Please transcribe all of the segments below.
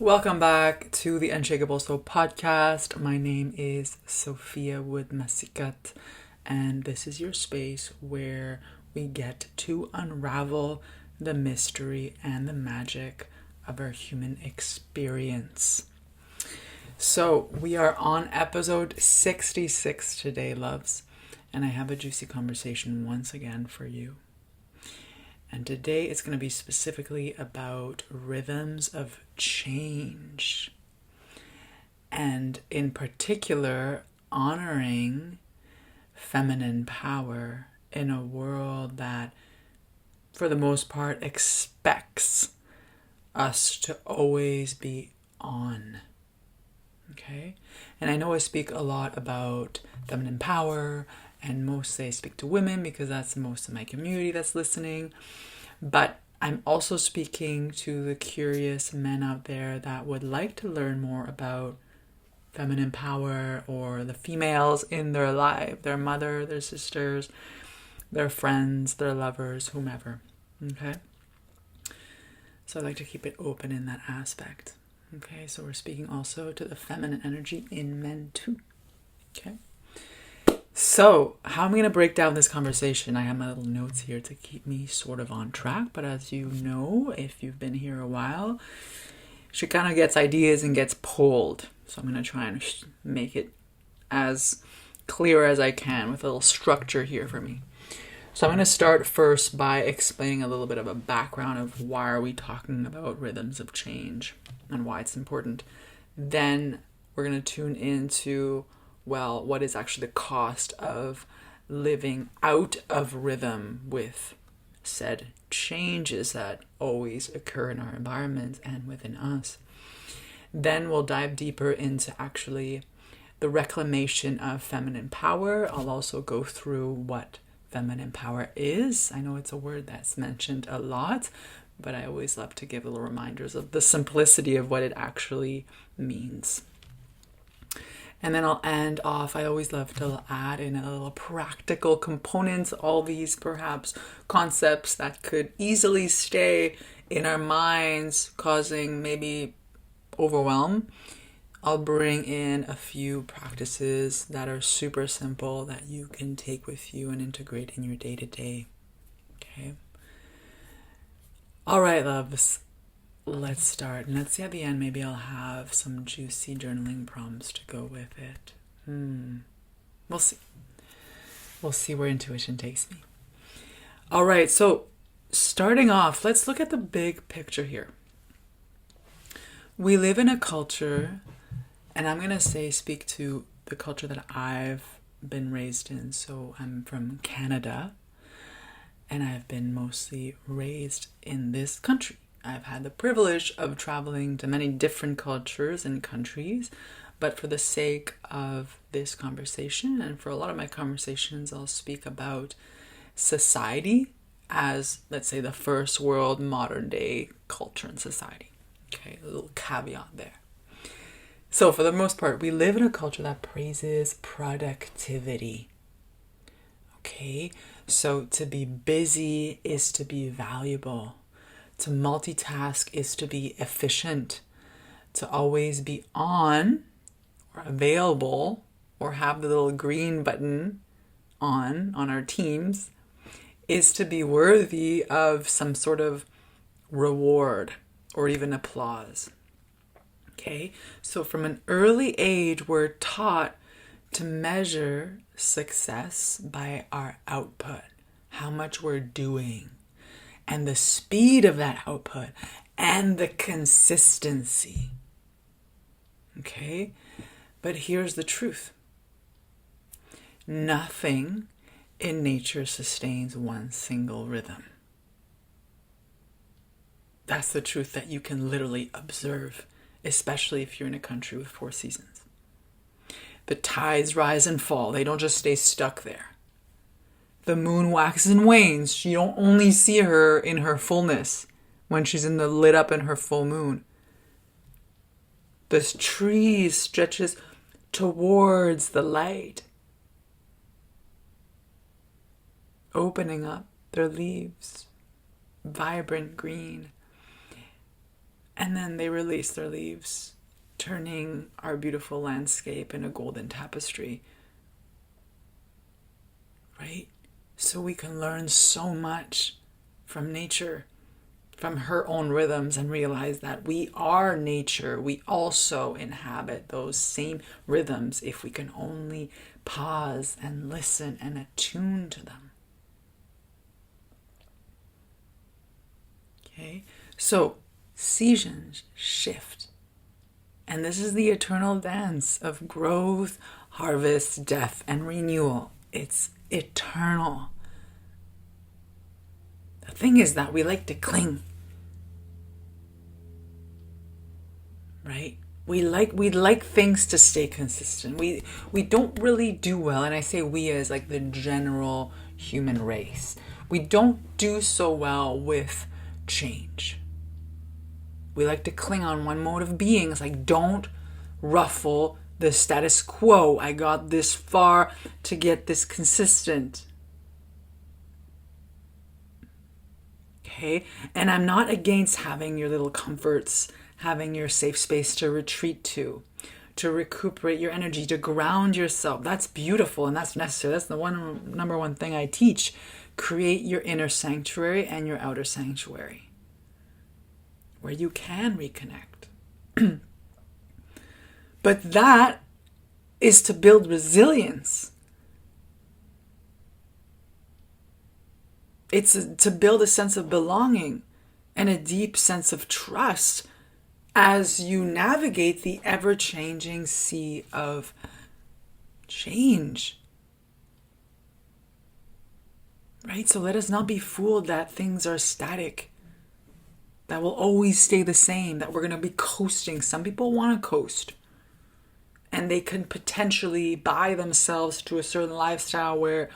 Welcome back to the Unshakable Soul podcast. My name is Sophia with Masikat, and this is your space where we get to unravel the mystery and the magic of our human experience. So we are on episode 66 today, loves, and I have a juicy conversation once again for you. And today it's going to be specifically about rhythms of change. And in particular, honoring feminine power in a world that, for the most part, expects us to always be on. Okay? And I know I speak a lot about feminine power, and mostly I speak to women because that's most of my community that's listening. But I'm also speaking to the curious men out there that would like to learn more about feminine power or the females in their life, their mother, their sisters, their friends, their lovers, whomever. Okay? So I like to keep it open in that aspect. Okay, so we're speaking also to the feminine energy in men too. Okay? So, how am I going to break down this conversation? I have my little notes here to keep me sort of on track. But as you know, if you've been here a while, she kind of gets ideas and gets pulled. So I'm going to try and make it as clear as I can with a little structure here for me. So I'm going to start first by explaining a little bit of a background of why are we talking about rhythms of change and why it's important. Then we're going to tune into what is actually the cost of living out of rhythm with said changes that always occur in our environment and within us. Then we'll dive deeper into actually the reclamation of feminine power. I'll also go through what feminine power is. I know it's a word that's mentioned a lot, but I always love to give little reminders of the simplicity of what it actually means. And then I'll end off, I always love to add in a little practical components, all these perhaps concepts that could easily stay in our minds, causing maybe overwhelm. I'll bring in a few practices that are super simple that you can take with you and integrate in your day-to-day. Okay? All right, loves. Let's start. And let's see at the end, maybe I'll have some juicy journaling prompts to go with it. We'll see. We'll see where intuition takes me. All right, so starting off, let's look at the big picture here. We live in a culture, and I'm going to speak to the culture that I've been raised in. So I'm from Canada, and I've been mostly raised in this country. I've had the privilege of traveling to many different cultures and countries, but for the sake of this conversation and for a lot of my conversations, I'll speak about society as, let's say, the first world modern day culture and society. Okay, a little caveat there. So for the most part, we live in a culture that praises productivity. Okay, so to be busy is to be valuable. To multitask is to be efficient. To always be on or available or have the little green button on our Teams is to be worthy of some sort of reward or even applause. Okay, so from an early age, we're taught to measure success by our output, how much we're doing, and the speed of that output, and the consistency. Okay? But here's the truth. Nothing in nature sustains one single rhythm. That's the truth that you can literally observe, especially if you're in a country with 4 seasons. The tides rise and fall. They don't just stay stuck there. The moon waxes and wanes. You don't only see her in her fullness when she's lit up in her full moon. The tree stretches towards the light, opening up their leaves, vibrant green. And then they release their leaves, turning our beautiful landscape in a golden tapestry. Right? So we can learn so much from nature, from her own rhythms, and realize that we are nature. We also inhabit those same rhythms if we can only pause and listen and attune to them. Okay? So, seasons shift. And this is the eternal dance of growth, harvest, death, and renewal. It's eternal. The thing is that we like to cling. Right? We like things to stay consistent. We don't really do well, and I say we as like the general human race. We don't do so well with change. We like to cling on one mode of being. It's like, don't ruffle the status quo. I got this far to get this consistent. Okay? And I'm not against having your little comforts, having your safe space to retreat to recuperate your energy, to ground yourself. That's beautiful and that's necessary. That's the number one thing I teach. Create your inner sanctuary and your outer sanctuary, where you can reconnect. But that is to build resilience. It's to build a sense of belonging and a deep sense of trust as you navigate the ever-changing sea of change. Right? So let us not be fooled that things are static, that will always stay the same, that we're going to be coasting. Some people want to coast, and they can potentially buy themselves to a certain lifestyle where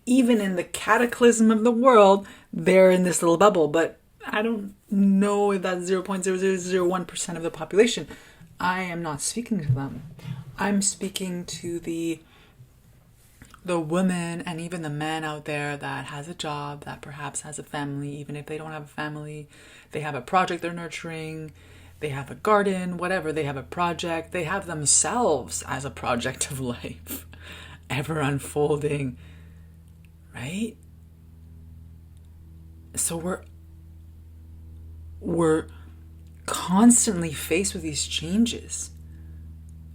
even in the cataclysm of the world, they're in this little bubble. But I don't know if that's 0.0001% of the population. I am not speaking to them. I'm speaking to the woman and even the man out there that has a job, that perhaps has a family. Even if they don't have a family, they have a project they're nurturing, they have a garden, whatever, they have a project, they have themselves as a project of life, ever unfolding, right? So we're constantly faced with these changes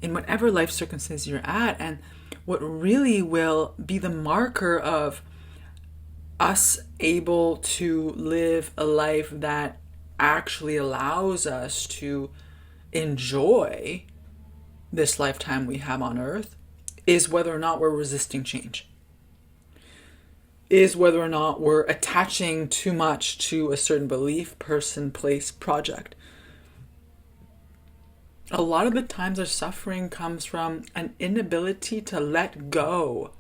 in whatever life circumstance you're at. And what really will be the marker of us able to live a life that actually allows us to enjoy this lifetime we have on earth is whether or not we're resisting change, is whether or not we're attaching too much to a certain belief, person, place, project. A lot of the times our suffering comes from an inability to let go.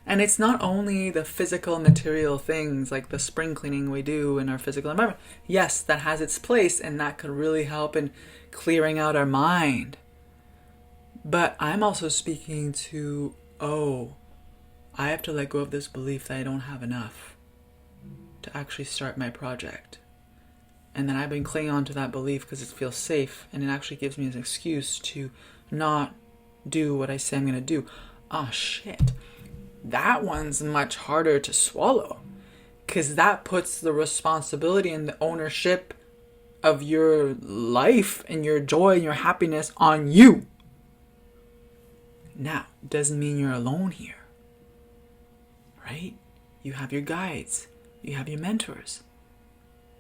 And it's not only the physical material things like the spring cleaning we do in our physical environment. Yes, that has its place and that could really help in clearing out our mind. But I'm also speaking to, I have to let go of this belief that I don't have enough to actually start my project. And then I've been clinging on to that belief because it feels safe, and it actually gives me an excuse to not do what I say I'm going to do. Oh, shit. That one's much harder to swallow because that puts the responsibility and the ownership of your life and your joy and your happiness on you. Now, doesn't mean you're alone here, right? You have your guides, you have your mentors.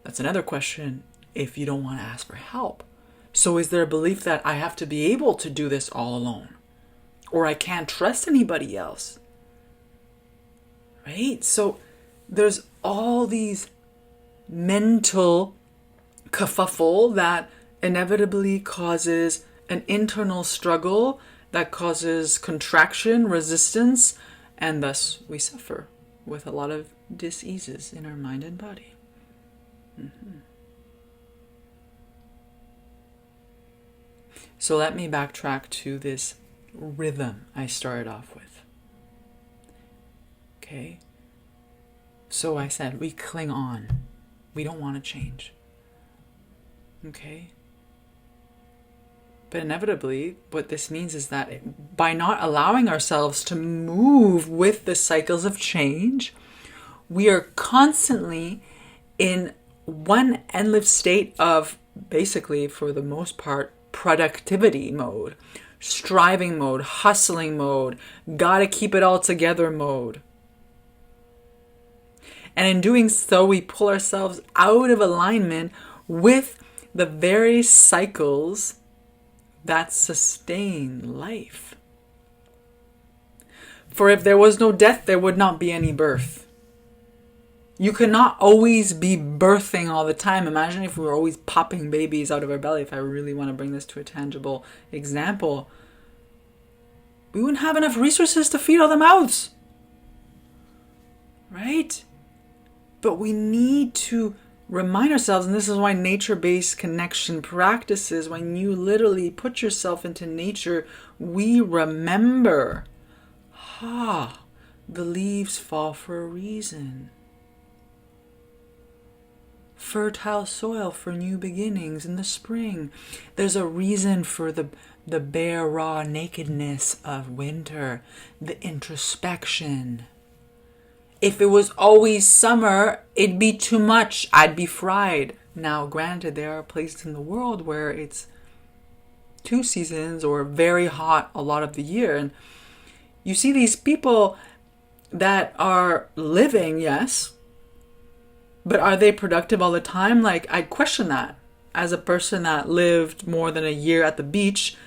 That's another question if you don't want to ask for help. So is there a belief that I have to be able to do this all alone? Or I can't trust anybody else? Right? So there's all these mental kerfuffle that inevitably causes an internal struggle that causes contraction, resistance, and thus we suffer with a lot of diseases in our mind and body. Mm-hmm. So let me backtrack to this rhythm I started off with. Okay? So I said we cling on. We don't want to change. Okay? But inevitably, what this means is that by not allowing ourselves to move with the cycles of change, we are constantly in one endless state of, basically, for the most part, productivity mode, striving mode, hustling mode, gotta keep it all together mode. And in doing so, we pull ourselves out of alignment with the very cycles that sustain life. For if there was no death, there would not be any birth. You cannot always be birthing all the time. Imagine if we were always popping babies out of our belly. If I really want to bring this to a tangible example, we wouldn't have enough resources to feed all the mouths. Right? But we need to remind ourselves, and this is why nature-based connection practices, when you literally put yourself into nature, we remember, the leaves fall for a reason. Fertile soil for new beginnings in the spring. There's a reason for the bare, raw nakedness of winter, the introspection. If it was always summer, it'd be too much. I'd be fried. Now, granted, there are places in the world where it's 2 seasons or very hot a lot of the year. And you see these people that are living, yes, but are they productive all the time? Like, I'd question that. As a person that lived more than a year at the beach,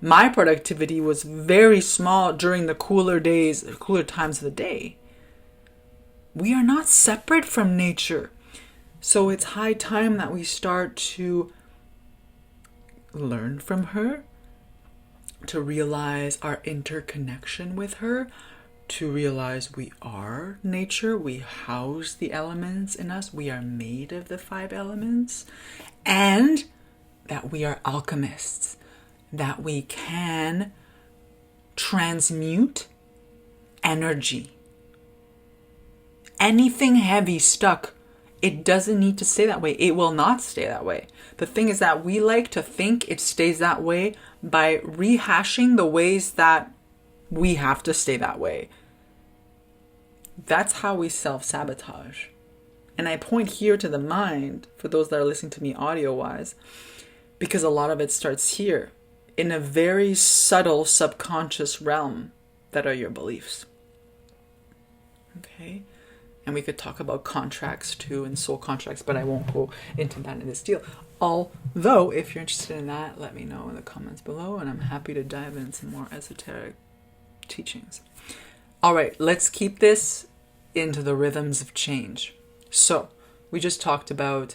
my productivity was very small during the cooler times of the day. We are not separate from nature. So it's high time that we start to learn from her, to realize our interconnection with her, to realize we are nature, we house the elements in us, we are made of the 5 elements, and that we are alchemists, that we can transmute energy. Anything heavy stuck, it doesn't need to stay that way. It will not stay that way. The thing is that we like to think it stays that way by rehashing the ways that we have to stay that way. That's how we self-sabotage. And I point here to the mind, for those that are listening to me audio-wise, because a lot of it starts here, in a very subtle subconscious realm that are your beliefs. Okay? And we could talk about contracts too, and soul contracts, but I won't go into that in this deal. Although, if you're interested in that, let me know in the comments below, and I'm happy to dive into some more esoteric teachings. All right, let's keep this into the rhythms of change. So, we just talked about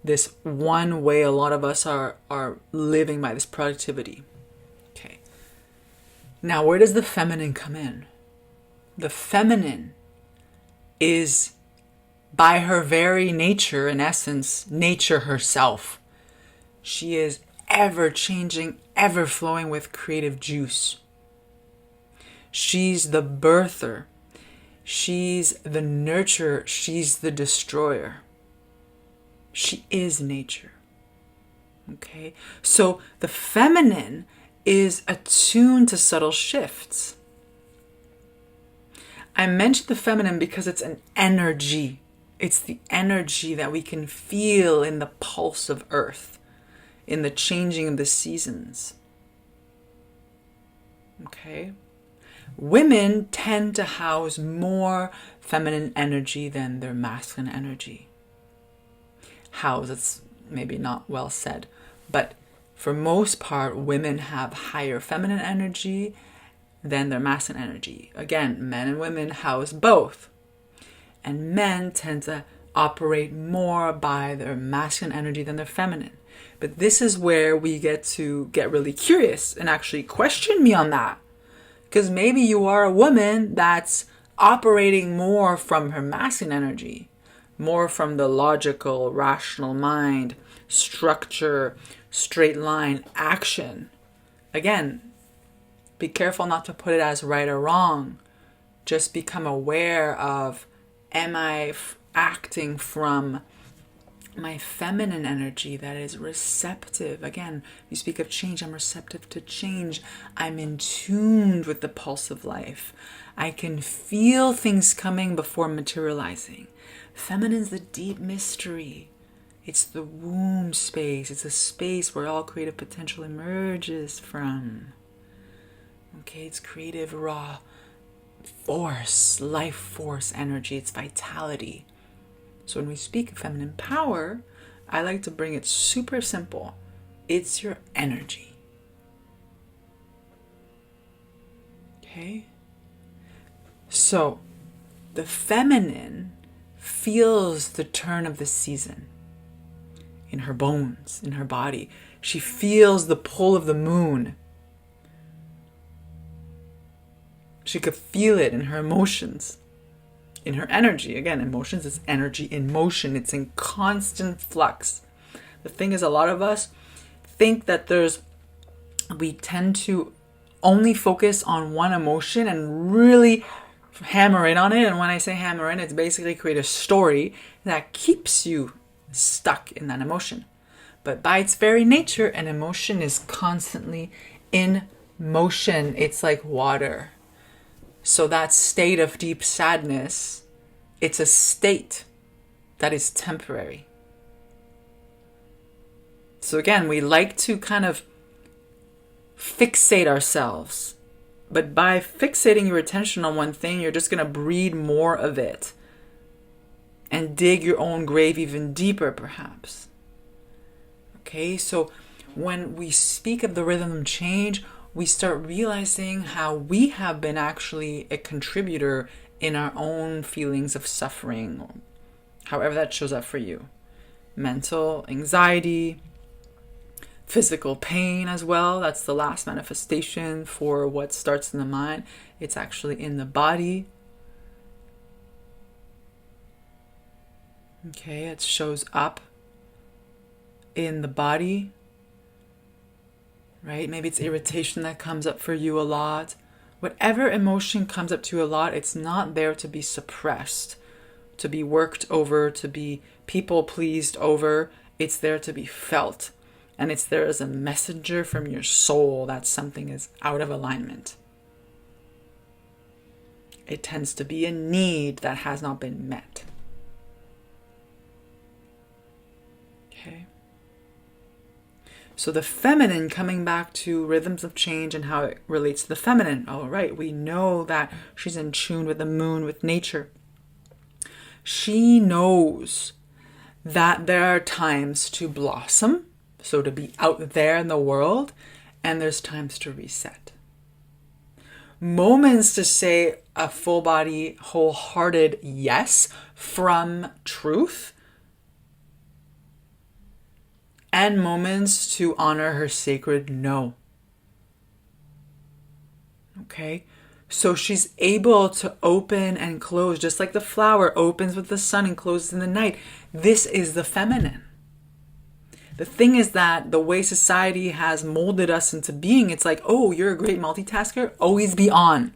this one way a lot of us are living by, this productivity. Okay. Now, where does the feminine come in? The feminine is, by her very nature, in essence, nature herself. She is ever changing, ever flowing with creative juice. She's the birther. She's the nurturer. She's the destroyer. She is nature. Okay? So the feminine is attuned to subtle shifts. I mentioned the feminine because it's an energy. It's the energy that we can feel in the pulse of earth, in the changing of the seasons. Okay? Women tend to house more feminine energy than their masculine energy. House, it's maybe not well said, but for most part, women have higher feminine energy than their masculine energy. Again, men and women house both. And men tend to operate more by their masculine energy than their feminine. But this is where we get to get really curious and actually question me on that. Because maybe you are a woman that's operating more from her masculine energy, more from the logical, rational mind, structure, straight line, action. Again, be careful not to put it as right or wrong. Just become aware of, am I acting from my feminine energy that is receptive. Again, you speak of change, I'm receptive to change. I'm in tune with the pulse of life. I can feel things coming before materializing. Feminine's the deep mystery. It's the womb space. It's a space where all creative potential emerges from. Okay, it's creative, raw force, life force energy. It's vitality. So when we speak of feminine power, I like to bring it super simple. It's your energy. Okay? So the feminine feels the turn of the season in her bones, in her body. She feels the pull of the moon. She could feel it in her emotions, in her energy. Again, emotions is energy in motion. It's in constant flux. The thing is, a lot of us think that we tend to only focus on one emotion and really hammer in on it. And when I say hammer in, it's basically create a story that keeps you stuck in that emotion. But by its very nature, an emotion is constantly in motion. It's like water. So that state of deep sadness, it's a state that is temporary. So again, we like to kind of fixate ourselves. But by fixating your attention on one thing, you're just going to breed more of it and dig your own grave even deeper, perhaps. Okay, so when we speak of the rhythm change, we start realizing how we have been actually a contributor in our own feelings of suffering, however that shows up for you. Mental anxiety, physical pain as well. That's the last manifestation for what starts in the mind. It's actually in the body. Okay, it shows up in the body. Right? Maybe it's irritation that comes up for you a lot. Whatever emotion comes up to you a lot, it's not there to be suppressed, to be worked over, to be people pleased over. It's there to be felt. And it's there as a messenger from your soul that something is out of alignment. It tends to be a need that has not been met. Okay. So the feminine, coming back to rhythms of change and how it relates to the feminine. All right, we know that she's in tune with the moon, with nature. She knows that there are times to blossom, so to be out there in the world, and there's times to reset. Moments to say a full body, wholehearted yes from truth, and moments to honor her sacred no. Okay? So she's able to open and close, just like the flower opens with the sun and closes in the night. This is the feminine. The thing is that the way society has molded us into being, it's like, oh, you're a great multitasker. Always be on.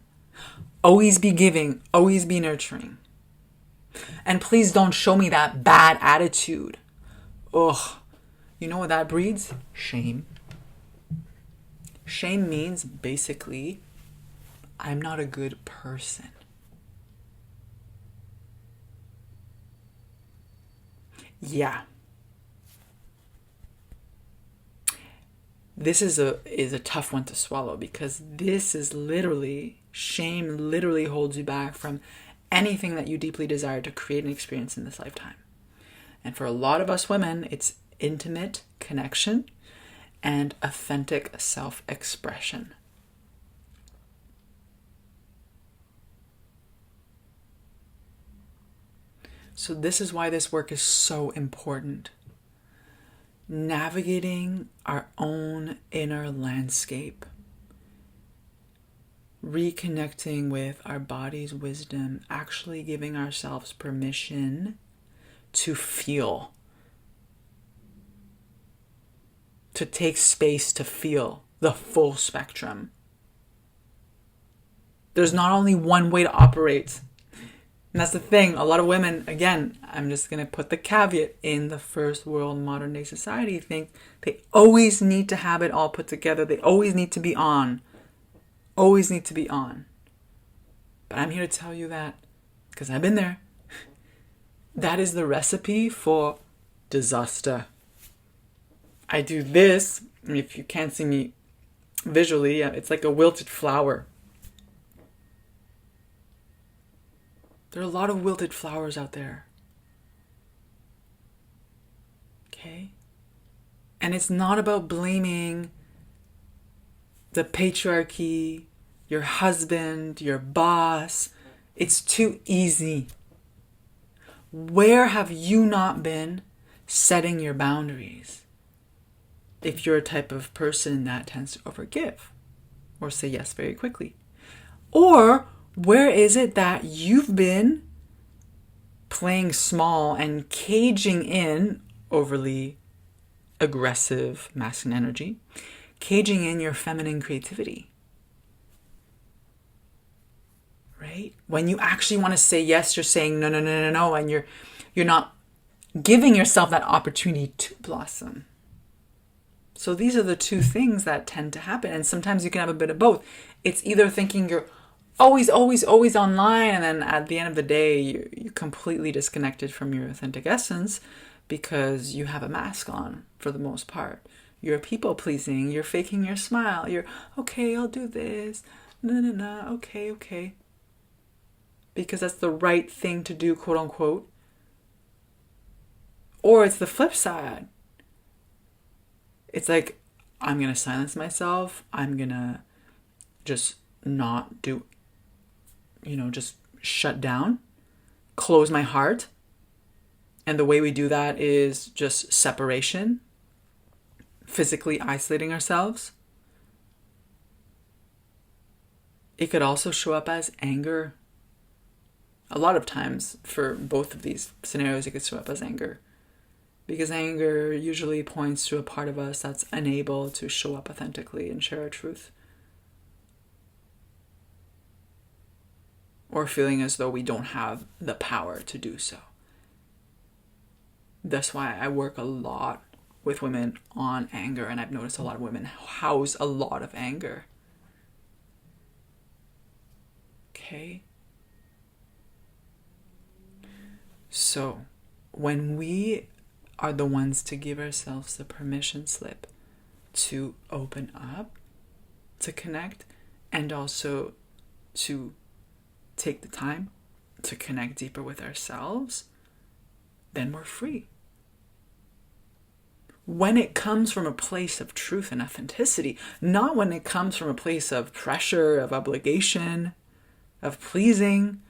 Always be giving. Always be nurturing. And please don't show me that bad attitude. Ugh. You know what that breeds? Shame. Shame means basically, I'm not a good person. Yeah. This is a tough one to swallow, because this is literally, shame literally holds you back from anything that you deeply desire to create and experience in this lifetime. And for a lot of us women, it's intimate connection and authentic self-expression. So this is why this work is so important. Navigating our own inner landscape. Reconnecting with our body's wisdom. Actually giving ourselves permission to feel. To take space to feel the full spectrum. There's not only one way to operate. And that's the thing. A lot of women, again, I'm just going to put the caveat, in the first world modern day society, think they always need to have it all put together. They always need to be on. Always need to be on. But I'm here to tell you that, because I've been there, that is the recipe for disaster. I do this, and if you can't see me visually, it's like a wilted flower. There are a lot of wilted flowers out there. Okay? And it's not about blaming the patriarchy, your husband, your boss. It's too easy. Where have you not been setting your boundaries? If you're a type of person that tends to overgive or say yes very quickly. Or where is it that you've been playing small and caging in overly aggressive masculine energy, caging in your feminine creativity? Right? When you actually want to say yes, you're saying no, no, no, no, no, and you're not giving yourself that opportunity to blossom. So these are the two things that tend to happen. And sometimes you can have a bit of both. It's either thinking you're always online, and then at the end of the day, you're completely disconnected from your authentic essence because you have a mask on for the most part. You're people pleasing. You're faking your smile. You're, okay, I'll do this. No, okay. Because that's the right thing to do, quote unquote. Or it's the flip side. It's like, I'm going to silence myself. I'm going to just not do, just shut down, close my heart. And the way we do that is just separation, physically isolating ourselves. It could also show up as anger. A lot of times for both of these scenarios, it could show up as anger. Because anger usually points to a part of us that's unable to show up authentically and share our truth. Or feeling as though we don't have the power to do so. That's why I work a lot with women on anger, and I've noticed a lot of women house a lot of anger. Okay? So, when we are the ones to give ourselves the permission slip to open up, to connect, and also to take the time to connect deeper with ourselves, then we're free. When it comes from a place of truth and authenticity, not when it comes from a place of pressure, of obligation, of pleasing.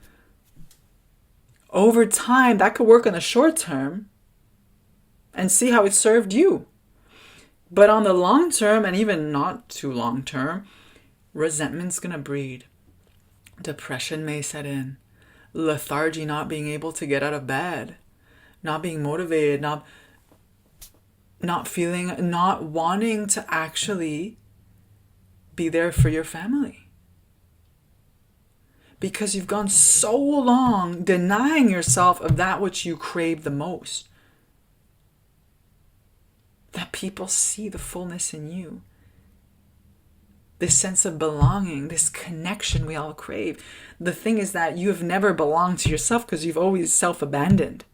Over time, that could work in the short term and see how it served you. But on the long term, and even not too long term, resentment's going to breed. Depression may set in. Lethargy, not being able to get out of bed. Not being motivated, not feeling, not wanting to actually be there for your family. Because you've gone so long denying yourself of that which you crave the most. That people see the fullness in you. This sense of belonging, this connection we all crave. The thing is that you have never belonged to yourself because you've always self-abandoned.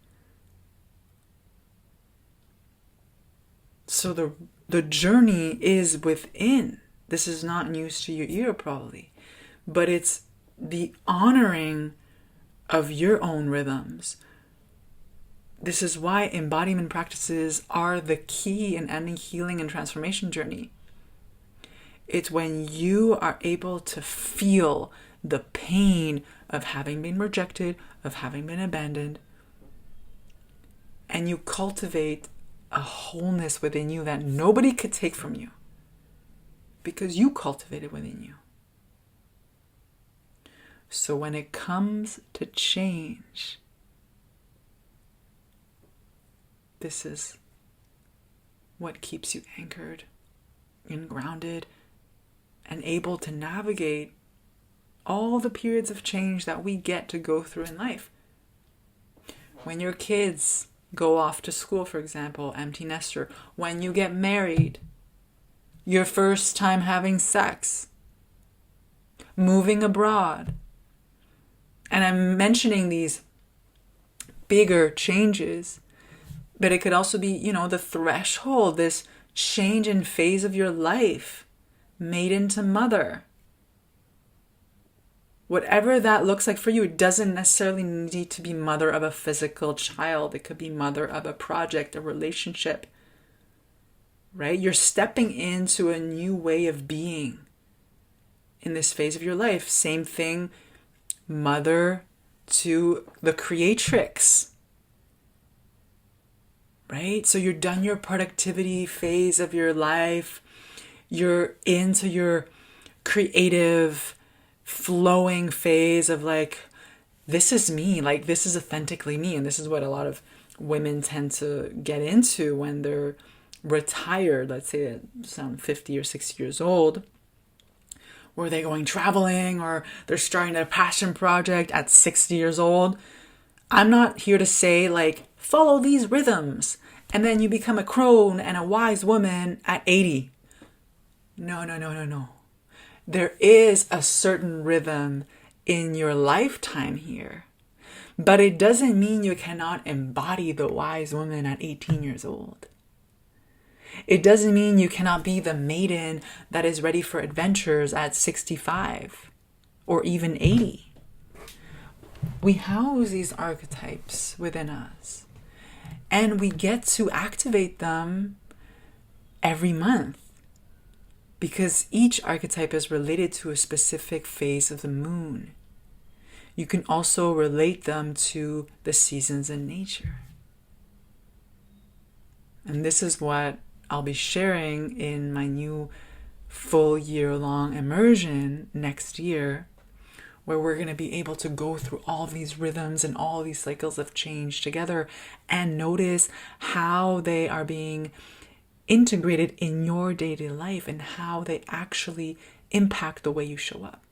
So the journey is within. This is not news to your ear probably, but it's the honoring of your own rhythms. This is why embodiment practices are the key in any healing and transformation journey. It's when you are able to feel the pain of having been rejected, of having been abandoned, and you cultivate a wholeness within you that nobody could take from you because you cultivate it within you. So when it comes to change, this is what keeps you anchored and grounded and able to navigate all the periods of change that we get to go through in life. when your kids go off to school, for example, empty nester, when you get married, your first time having sex, moving abroad. And I'm mentioning these bigger changes, but it could also be, the threshold, this change in phase of your life, maiden to mother. Whatever that looks like for you, it doesn't necessarily need to be mother of a physical child. It could be mother of a project, a relationship, right? You're stepping into a new way of being in this phase of your life. Same thing, mother to the creatrix, right? So you're done your productivity phase of your life. You're into your creative flowing phase of like, this is me, like this is authentically me. And this is what a lot of women tend to get into when they're retired, let's say at some 50 or 60 years old, where they're going traveling or they're starting a passion project at 60 years old. I'm not here to say like, follow these rhythms and then you become a crone and a wise woman at 80. No. There is a certain rhythm in your lifetime here, but it doesn't mean you cannot embody the wise woman at 18 years old. It doesn't mean you cannot be the maiden that is ready for adventures at 65 or even 80. We house these archetypes within us, and we get to activate them every month, because each archetype is related to a specific phase of the moon. You can also relate them to the seasons in nature. And this is what I'll be sharing in my new full year-long immersion next year, where we're going to be able to go through all these rhythms and all these cycles of change together and notice how they are being integrated in your daily life and how they actually impact the way you show up.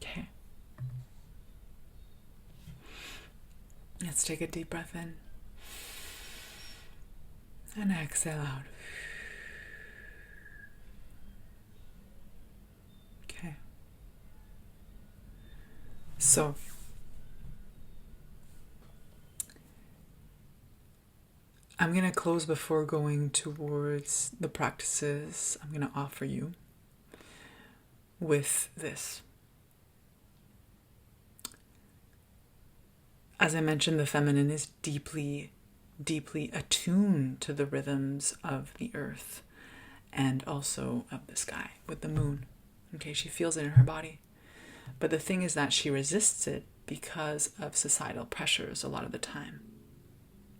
Okay. Let's take a deep breath in and exhale out. Okay. So, I'm going to close before going towards the practices I'm going to offer you with this. As I mentioned, the feminine is deeply, deeply attuned to the rhythms of the earth and also of the sky with the moon. Okay, she feels it in her body. But the thing is that she resists it because of societal pressures a lot of the time.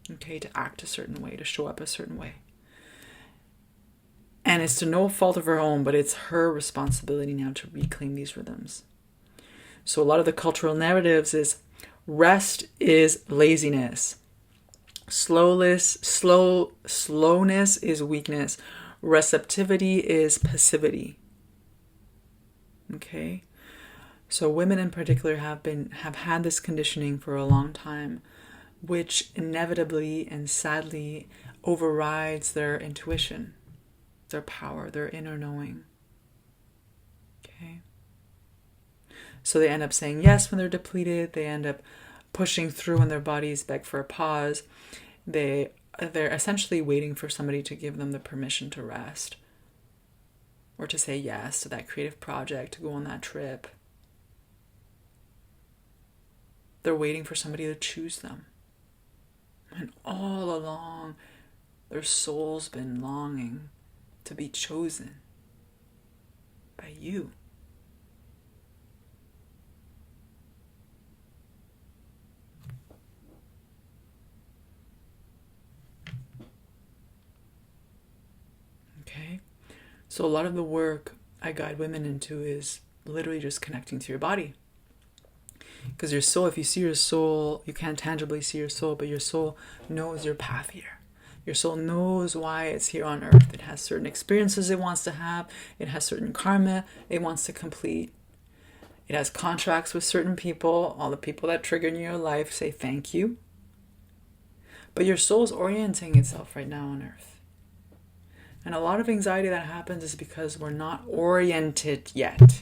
Okay, to act a certain way, to show up a certain way. And it's to no fault of her own, but it's her responsibility now to reclaim these rhythms. So a lot of the cultural narratives is rest is laziness. Slowness is weakness. Receptivity is passivity. Okay? So women in particular have had this conditioning for a long time, which inevitably and sadly overrides their intuition, their power, their inner knowing. Okay? So they end up saying yes when they're depleted. They end up pushing through when their bodies beg for a pause. They're essentially waiting for somebody to give them the permission to rest or to say yes to that creative project, to go on that trip. They're waiting for somebody to choose them. And all along, their soul's been longing to be chosen by you. Okay? So a lot of the work I guide women into is literally just connecting to your body. Because your soul, if you see your soul, you can't tangibly see your soul, but your soul knows your path here. Your soul knows why it's here on earth. It has certain experiences it wants to have. It has certain karma it wants to complete. It has contracts with certain people. All the people that trigger in your life say thank you. But your soul's orienting itself right now on earth. And a lot of anxiety that happens is because we're not oriented yet.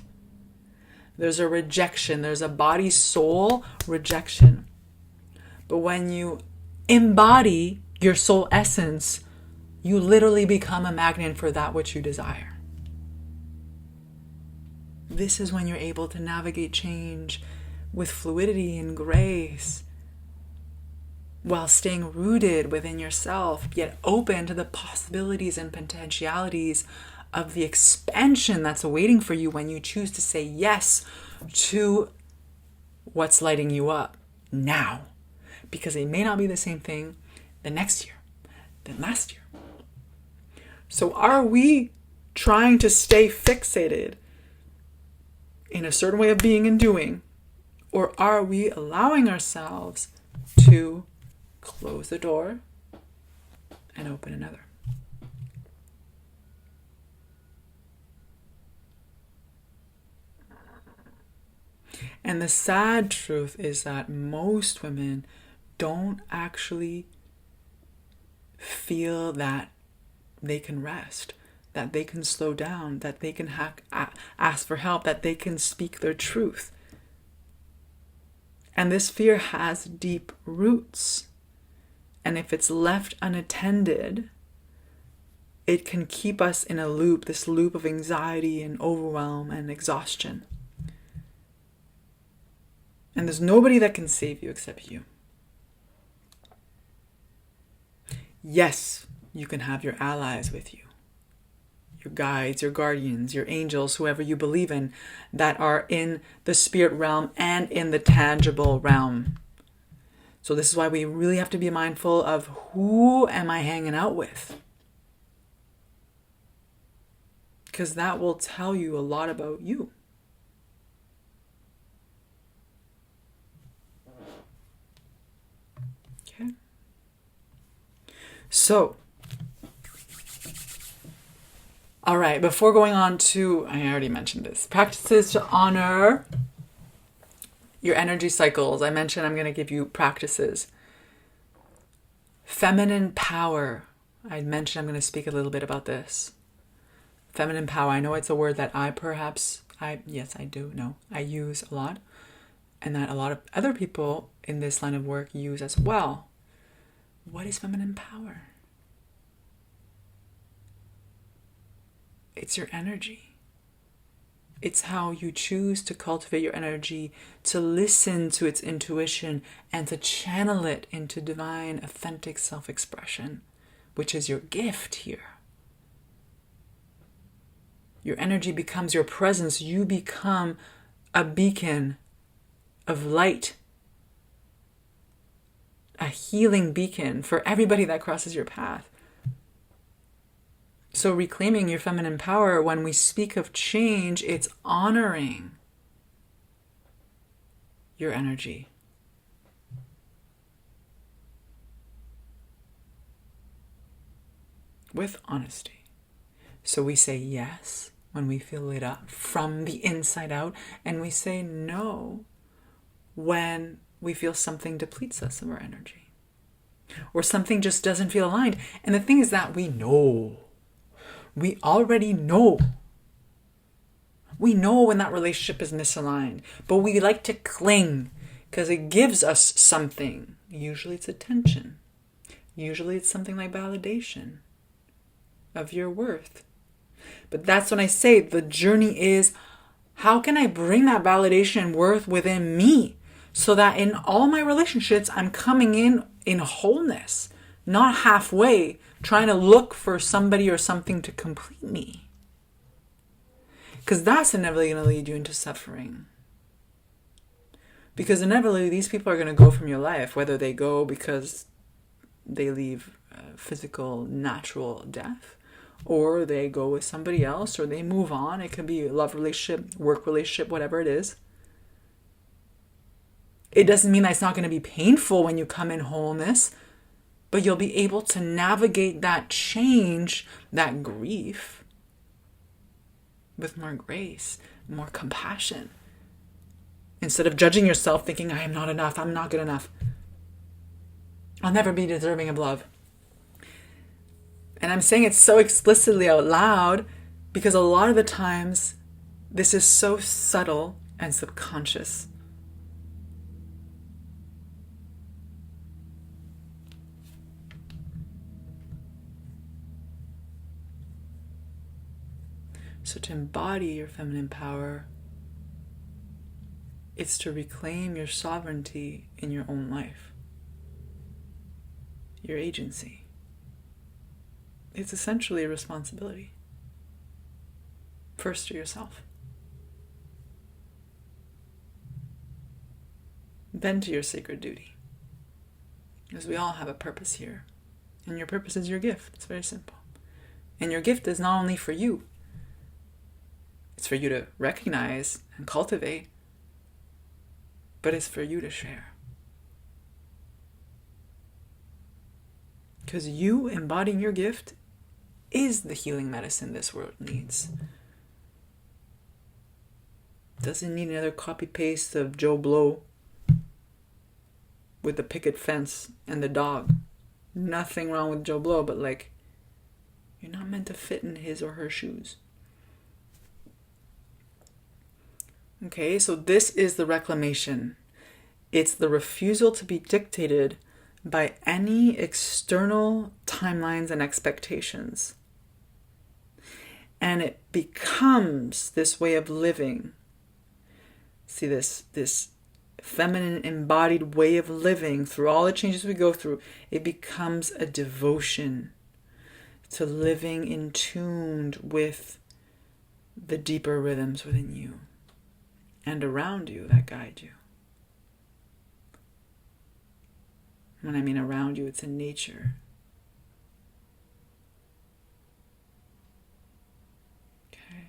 There's a rejection. There's a body-soul rejection. But when you embody your soul essence, you literally become a magnet for that which you desire. This is when you're able to navigate change with fluidity and grace, while staying rooted within yourself, yet open to the possibilities and potentialities of the expansion that's awaiting for you when you choose to say yes to what's lighting you up now. Because it may not be the same thing the next year, than last year. So are we trying to stay fixated in a certain way of being and doing, or are we allowing ourselves to close the door and open another? And the sad truth is that most women don't actually feel that they can rest, that they can slow down, that they can ask for help, that they can speak their truth. And this fear has deep roots. And if it's left unattended, it can keep us in a loop, this loop of anxiety and overwhelm and exhaustion. And there's nobody that can save you except you. Yes, you can have your allies with you, your guides, your guardians, your angels, whoever you believe in, that are in the spirit realm and in the tangible realm. So this is why we really have to be mindful of who am I hanging out with? Because that will tell you a lot about you. Okay. So, all right, before going on to, I already mentioned this, practices to honor your energy cycles. I mentioned I'm going to give you practices. Feminine power. I mentioned I'm going to speak a little bit about this. Feminine power. I know it's a word that I use a lot, and that a lot of other people in this line of work use as well. What is feminine power? It's your energy. It's how you choose to cultivate your energy, to listen to its intuition, and to channel it into divine, authentic self-expression, which is your gift here. Your energy becomes your presence. You become a beacon of light, a healing beacon for everybody that crosses your path. So reclaiming your feminine power, when we speak of change, it's honoring your energy. With honesty. So we say yes when we feel lit up from the inside out, and we say no when we feel something depletes us of our energy, or something just doesn't feel aligned. And the thing is that we know. We already know. We know when that relationship is misaligned, but we like to cling because it gives us something. Usually it's attention. Usually it's something like validation of your worth. But that's when I say the journey is, how can I bring that validation and worth within me so that in all my relationships, I'm coming in wholeness, not halfway, trying to look for somebody or something to complete me. Because that's inevitably going to lead you into suffering. Because inevitably these people are going to go from your life, whether they go because they leave physical, natural death, or they go with somebody else, or they move on. It could be a love relationship, work relationship, whatever it is. It doesn't mean that it's not going to be painful when you come in wholeness, but you'll be able to navigate that change, that grief, with more grace, more compassion. Instead of judging yourself, thinking, I am not enough, I'm not good enough, I'll never be deserving of love. And I'm saying it so explicitly out loud because a lot of the times this is so subtle and subconscious. So to embody your feminine power, it's to reclaim your sovereignty in your own life, your agency. It's essentially a responsibility. First to yourself. Then to your sacred duty. Because we all have a purpose here. And your purpose is your gift. It's very simple. And your gift is not only for you. It's for you to recognize and cultivate, but it's for you to share. Because you embodying your gift is the healing medicine this world needs. Doesn't need another copy-paste of Joe Blow with the picket fence and the dog. Nothing wrong with Joe Blow, but you're not meant to fit in his or her shoes. Okay, so this is the reclamation. It's the refusal to be dictated by any external timelines and expectations. And it becomes this way of living. See, this feminine embodied way of living through all the changes we go through, it becomes a devotion to living in tune with the deeper rhythms within you and around you that guide you. When I mean around you, it's in nature. Okay.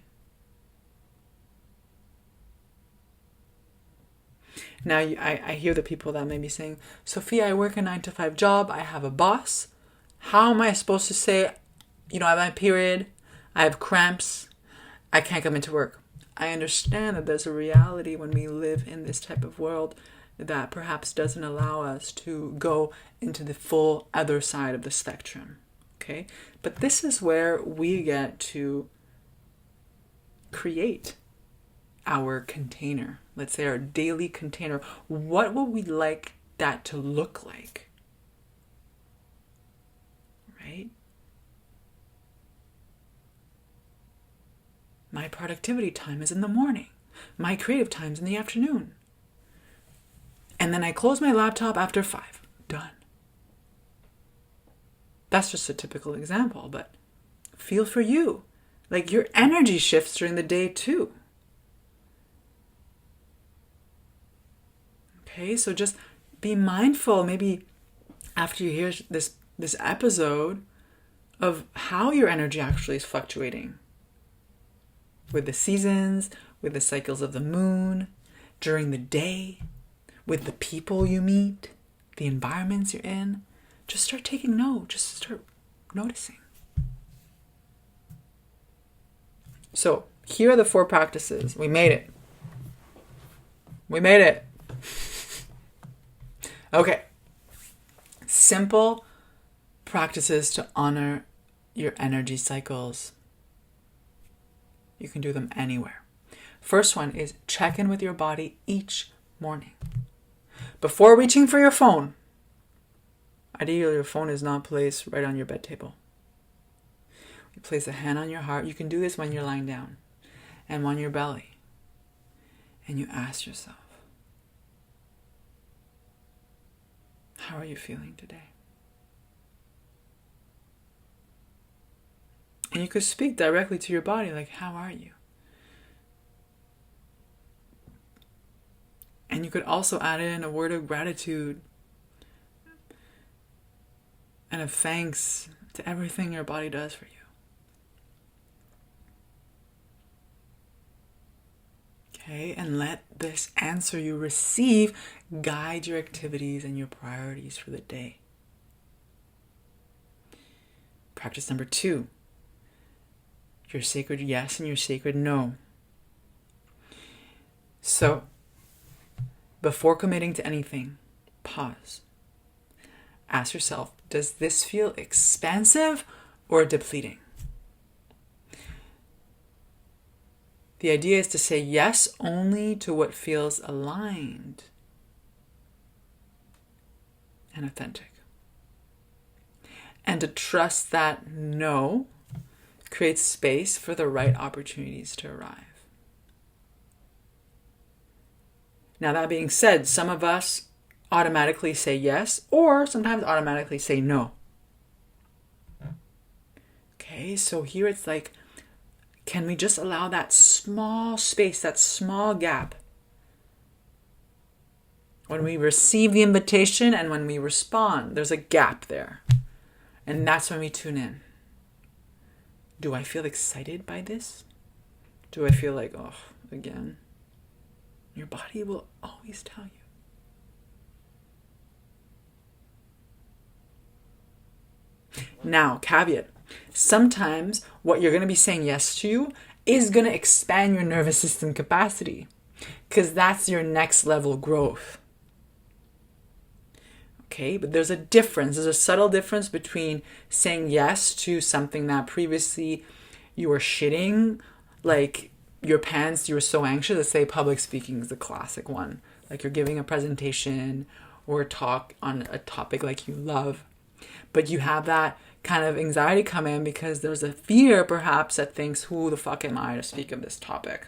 Now, I hear the people that may be saying, Sophia, I work a 9-to-5 job. I have a boss. How am I supposed to say, I have my period. I have cramps. I can't come into work. I understand that there's a reality when we live in this type of world that perhaps doesn't allow us to go into the full other side of the spectrum. Okay? But this is where we get to create our container. Let's say our daily container. What would we like that to look like? Right? My productivity time is in the morning. My creative time is in the afternoon. And then I close my laptop after 5. Done. That's just a typical example, but feel for you. Your energy shifts during the day too. Okay, so just be mindful, maybe after you hear this episode, of how your energy actually is fluctuating. With the seasons, with the cycles of the moon, during the day, with the people you meet, the environments you're in. Just start taking note. Just start noticing. So here are the 4 practices. We made it. We made it. Okay. Simple practices to honor your energy cycles. You can do them anywhere. First one is check in with your body each morning. Before reaching for your phone, ideally your phone is not placed right on your bed table. You place a hand on your heart. You can do this when you're lying down and on your belly. And you ask yourself, how are you feeling today? And you could speak directly to your body, how are you? And you could also add in a word of gratitude and of thanks to everything your body does for you. Okay, and let this answer you receive guide your activities and your priorities for the day. Practice number 2. Your sacred yes and your sacred no. So, before committing to anything, pause. Ask yourself, does this feel expansive or depleting? The idea is to say yes only to what feels aligned and authentic. And to trust that no creates space for the right opportunities to arrive. Now, that being said, some of us automatically say yes, or sometimes automatically say no. Okay, so here it's like, can we just allow that small space, that small gap? When we receive the invitation and when we respond, there's a gap there. And that's when we tune in. Do I feel excited by this? Do I feel like, oh, again? Your body will always tell you. Now, caveat. Sometimes what you're going to be saying yes to is going to expand your nervous system capacity, because that's your next level growth. Okay, but there's a difference. There's a subtle difference between saying yes to something that previously you were shitting, like your pants, you were so anxious. Let's say public speaking is the classic one. Like you're giving a presentation or a talk on a topic like you love, but you have that kind of anxiety come in because there's a fear perhaps that thinks, who the fuck am I to speak of this topic?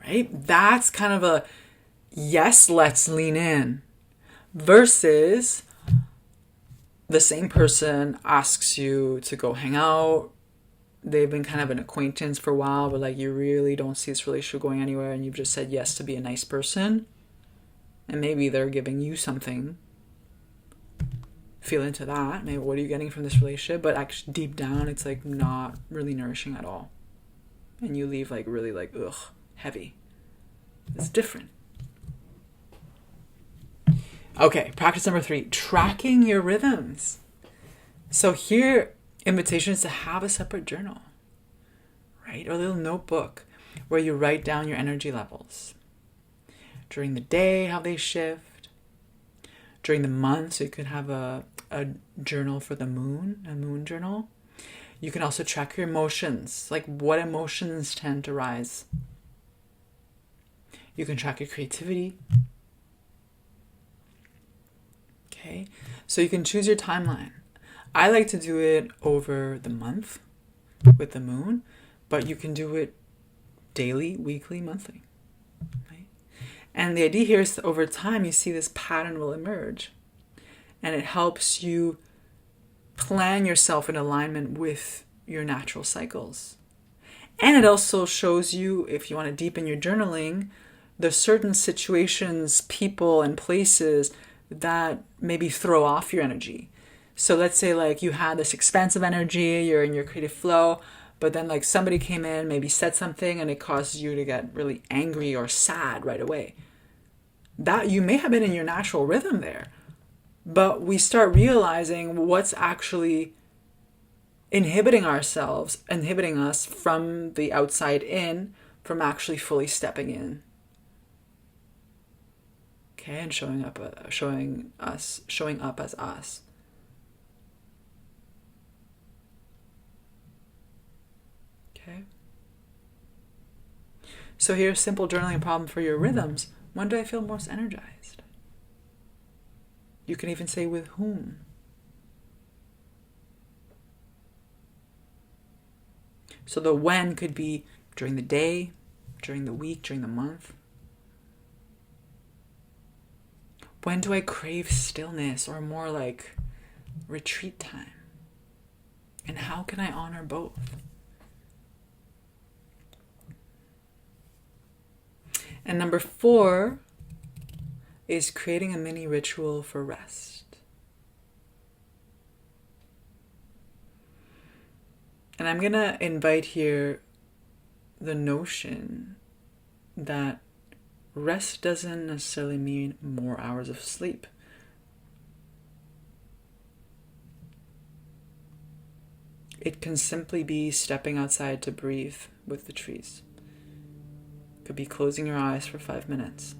Right? That's kind of a yes, let's lean in. Versus the same person asks you to go hang out. They've been kind of an acquaintance for a while, but like you really don't see this relationship going anywhere, and you've just said yes to be a nice person. And maybe they're giving you something. Feel into that. Maybe what are you getting from this relationship? But actually deep down, it's like not really nourishing at all. And you leave like really like, ugh, heavy. It's different. Okay, practice number 3, tracking your rhythms. So here, invitation is to have a separate journal, right? Or a little notebook where you write down your energy levels. During the day, how they shift. During the month, so you could have a journal for the moon, a moon journal. You can also track your emotions, like what emotions tend to rise. You can track your creativity. Okay, so you can choose your timeline. I like to do it over the month with the moon, but you can do it daily, weekly, monthly. Right? And the idea here is that over time, you see this pattern will emerge. And it helps you plan yourself in alignment with your natural cycles. And it also shows you, if you want to deepen your journaling, there's certain situations, people, and places that maybe throw off your energy. So let's say like you had this expansive energy, you're in your creative flow, but then like somebody came in, maybe said something, and it caused you to get really angry or sad right away. That you may have been in your natural rhythm there, but we start realizing what's actually inhibiting us from the outside in, from actually fully stepping in. Okay, and showing up as us. Okay. So here's a simple journaling problem for your rhythms. When do I feel most energized? You can even say with whom. So the when could be during the day, during the week, during the month. When do I crave stillness or more like retreat time? And how can I honor both? And number 4 is creating a mini ritual for rest. And I'm going to invite here the notion that rest doesn't necessarily mean more hours of sleep. It can simply be stepping outside to breathe with the trees. It could be closing your eyes for 5 minutes.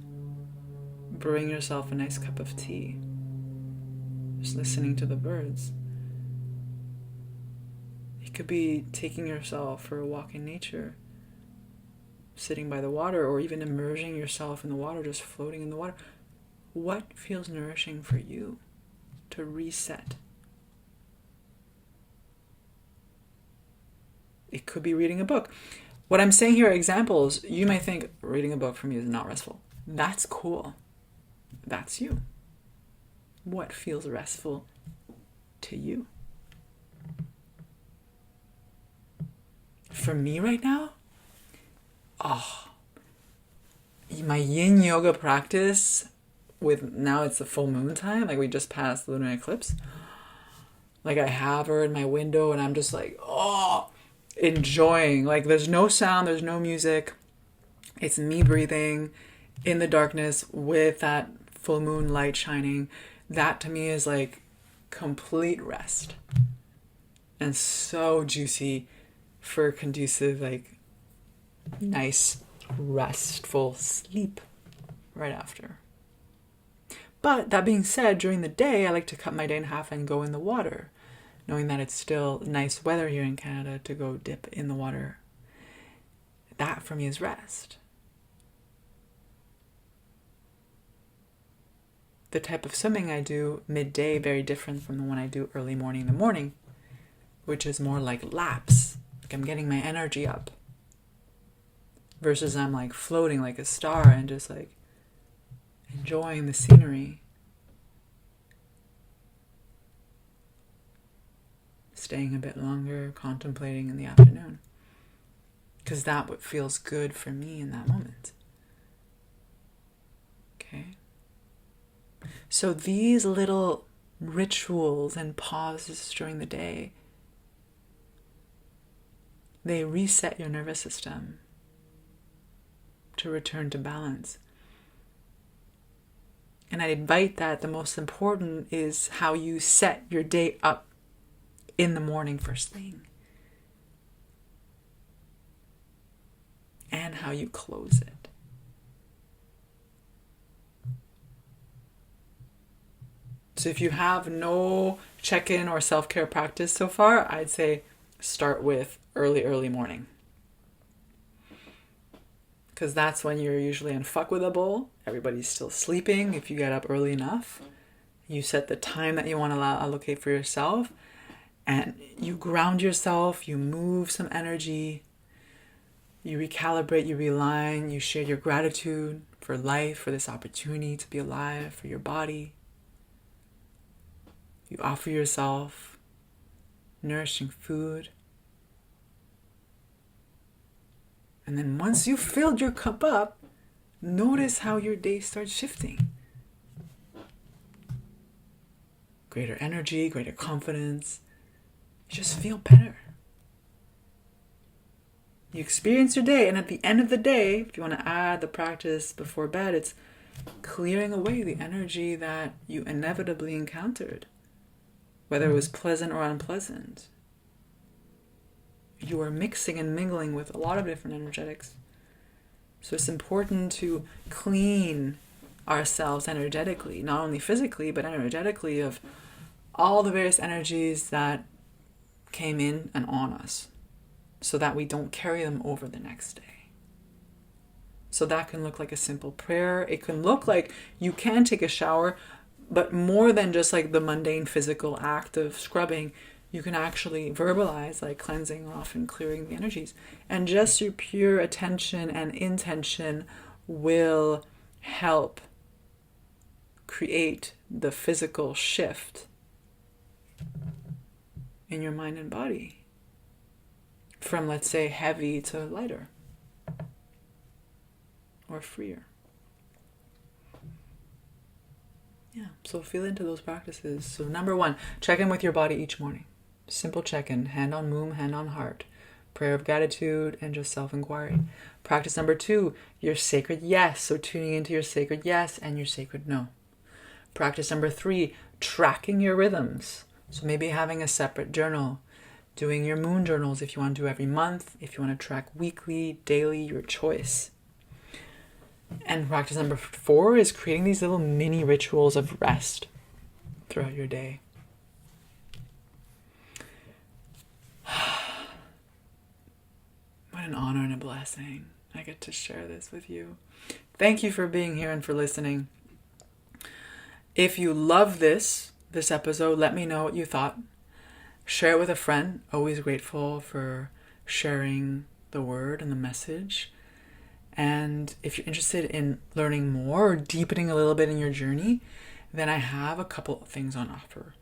Brewing yourself a nice cup of tea. Just listening to the birds. It could be taking yourself for a walk in nature. Sitting by the water, or even immersing yourself in the water, just floating in the water. What feels nourishing for you to reset? It could be reading a book. What I'm saying here are examples. You might think reading a book for me is not restful. That's cool. That's you. What feels restful to you? For me right now, my yin yoga practice now it's the full moon time, like we just passed the lunar eclipse. Like I have her in my window and I'm just like, enjoying. Like there's no sound, there's no music. It's me breathing in the darkness with that full moon light shining. That to me is like complete rest. And so juicy for conducive, like nice, restful sleep right after. But that being said, during the day, I like to cut my day in half and go in the water, knowing that it's still nice weather here in Canada to go dip in the water. That for me is rest. The type of swimming I do midday, very different from the one I do early morning in the morning, which is more like laps. Like I'm getting my energy up. Versus I'm like floating like a star and just like enjoying the scenery. Staying a bit longer, contemplating in the afternoon. Because that's what feels good for me in that moment. Okay? So these little rituals and pauses during the day, they reset your nervous system to return to balance. And I invite that the most important is how you set your day up in the morning first thing. And how you close it. So if you have no check-in or self-care practice so far, I'd say start with early morning. Because that's when you're usually unfuckable. Everybody's still sleeping. If you get up early enough, you set the time that you want to allocate for yourself, and you ground yourself, you move some energy, you recalibrate, you realign, you share your gratitude for life, for this opportunity to be alive, for your body. You offer yourself nourishing food. And then once you've filled your cup up, notice how your day starts shifting. Greater energy, greater confidence. You just feel better. You experience your day, and at the end of the day, if you want to add the practice before bed, it's clearing away the energy that you inevitably encountered, whether it was pleasant or unpleasant. You are mixing and mingling with a lot of different energetics. So it's important to clean ourselves energetically, not only physically, but energetically, of all the various energies that came in and on us, so that we don't carry them over the next day. So that can look like a simple prayer. It can look like you can take a shower, but more than just like the mundane physical act of scrubbing, you can actually verbalize, like cleansing off and clearing the energies. And just your pure attention and intention will help create the physical shift in your mind and body. From, let's say, heavy to lighter. Or freer. Yeah, so feel into those practices. So number 1, check in with your body each morning. Simple check-in, hand on womb, hand on heart. Prayer of gratitude and just self-inquiry. Practice number 2, your sacred yes. So tuning into your sacred yes and your sacred no. Practice number 3, tracking your rhythms. So maybe having a separate journal. doing your moon journals if you want to do every month, if you want to track weekly, daily, your choice. And practice number 4 is creating these little mini rituals of rest throughout your day. What an honor and a blessing. I get to share this with you. Thank you for being here and for listening. If you love this episode, let me know what you thought. Share it with a friend. Always grateful for sharing the word and the message. And if you're interested in learning more or deepening a little bit in your journey, then I have a couple of things on offer.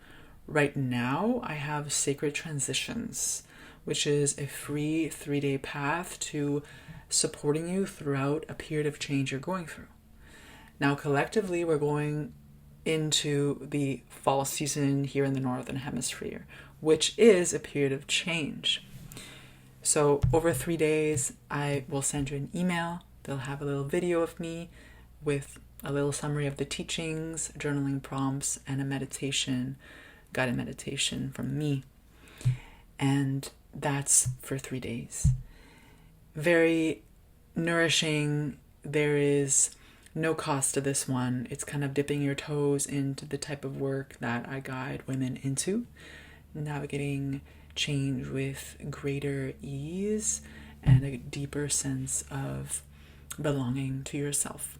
Right now, I have Sacred Transitions, which is a free 3-day path to supporting you throughout a period of change you're going through. Now, collectively, we're going into the fall season here in the Northern Hemisphere, which is a period of change. So over 3 days, I will send you an email. They'll have a little video of me with a little summary of the teachings, journaling prompts, and a meditation, guided meditation from me. And that's for 3 days. Very nourishing. There is no cost to this one. It's kind of dipping your toes into the type of work that I guide women into, navigating change with greater ease and a deeper sense of belonging to yourself.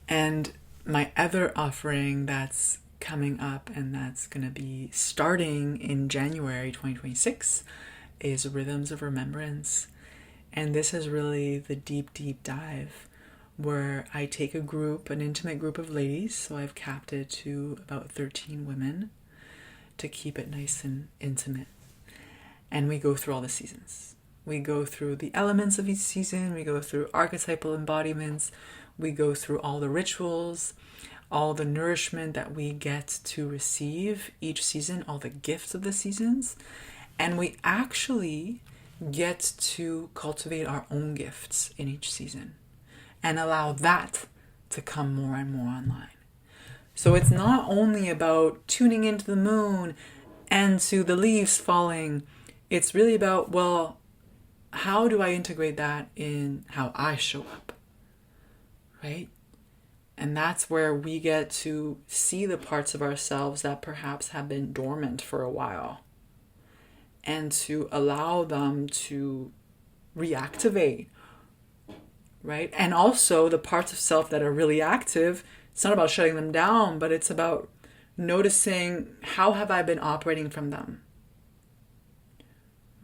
And my other offering that's coming up and that's going to be starting in January 2026 is Rhythms of Remembrance. And this is really the deep dive where I take a group, an intimate group of ladies, so I've capped it to about 13 women to keep it nice and intimate. And we go through all the seasons. We go through the elements of each season, we go through archetypal embodiments, we go through all the rituals, all the nourishment that we get to receive each season, all the gifts of the seasons, and we actually get to cultivate our own gifts in each season and allow that to come more and more online. So it's not only about tuning into the moon and to the leaves falling. It's really about, well, how do I integrate that in how I show up, right? And that's where we get to see the parts of ourselves that perhaps have been dormant for a while and to allow them to reactivate, right? And also the parts of self that are really active, it's not about shutting them down, but it's about noticing, how have I been operating from them,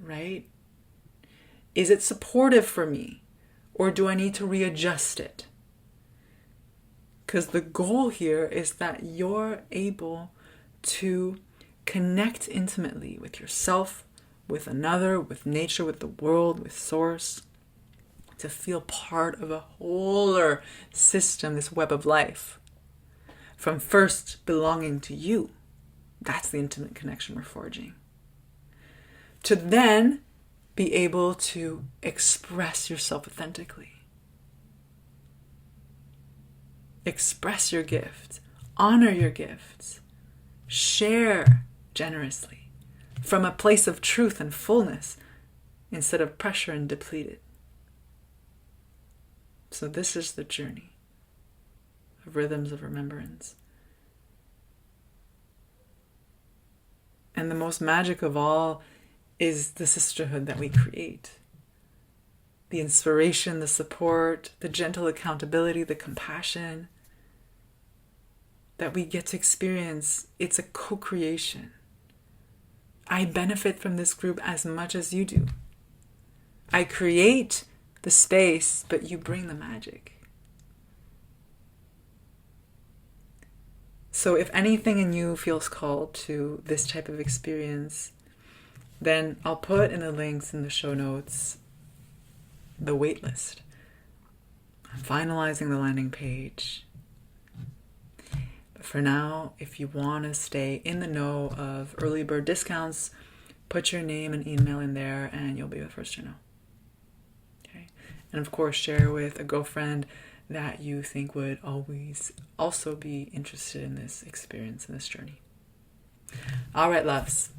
right? Is it supportive for me, or do I need to readjust it? Because the goal here is that you're able to connect intimately with yourself, with another, with nature, with the world, with source, to feel part of a wholer system, this web of life. From first belonging to you, that's the intimate connection we're forging. To then be able to express yourself authentically. Express your gift, honor your gifts, share generously from a place of truth and fullness instead of pressure and depleted. So this is the journey of Rhythms of Remembrance. And the most magic of all is the sisterhood that we create. The inspiration, the support, the gentle accountability, the compassion that we get to experience. It's a co-creation. I benefit from this group as much as you do. I create the space, but you bring the magic. So if anything in you feels called to this type of experience, then I'll put in the links in the show notes the waitlist. I'm finalizing the landing page. But for now, if you want to stay in the know of early bird discounts, put your name and email in there and you'll be the first to know. Okay? And of course, share with a girlfriend that you think would always also be interested in this experience and this journey. All right, loves.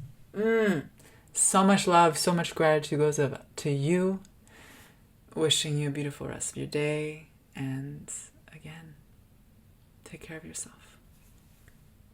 So much love, so much gratitude goes up to you. Wishing you a beautiful rest of your day. And again, take care of yourself.